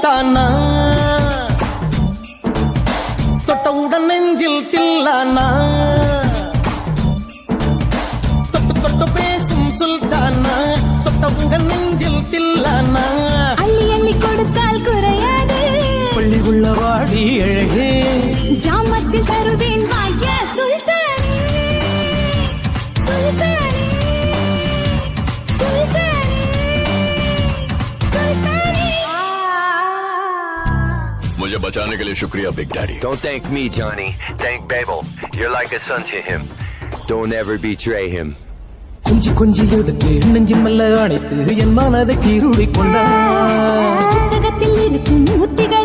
சுல்தானா தொட்டவுடன் நெஞ்சில் தில்லானா தொட்டு தொட்டு பேசும் சுல்தானா தொட்டவுடன் நெஞ்சில் தில்லானா அள்ளி அள்ளி கொடுத்தால் குறையாது பள்ளி உள்ள வாடி அழகே ஜாமத்தில் தருவேன் வாய சுல்தானே சுல்தானே சுல்தானே சுல்தானே मुझे बचाने के लिए शुक्रिया big daddy. Don't thank me, Johnny. Thank Babel. You're like a son to him. Don't ever betray him. கொஞ்சி கொஞ்சி எடுத்து நெஞ்சில் மெல்ல அணைத்து என் மனதை கீருடி கொண்டார் புத்தகத்தில் இருக்கும் உத்திகள்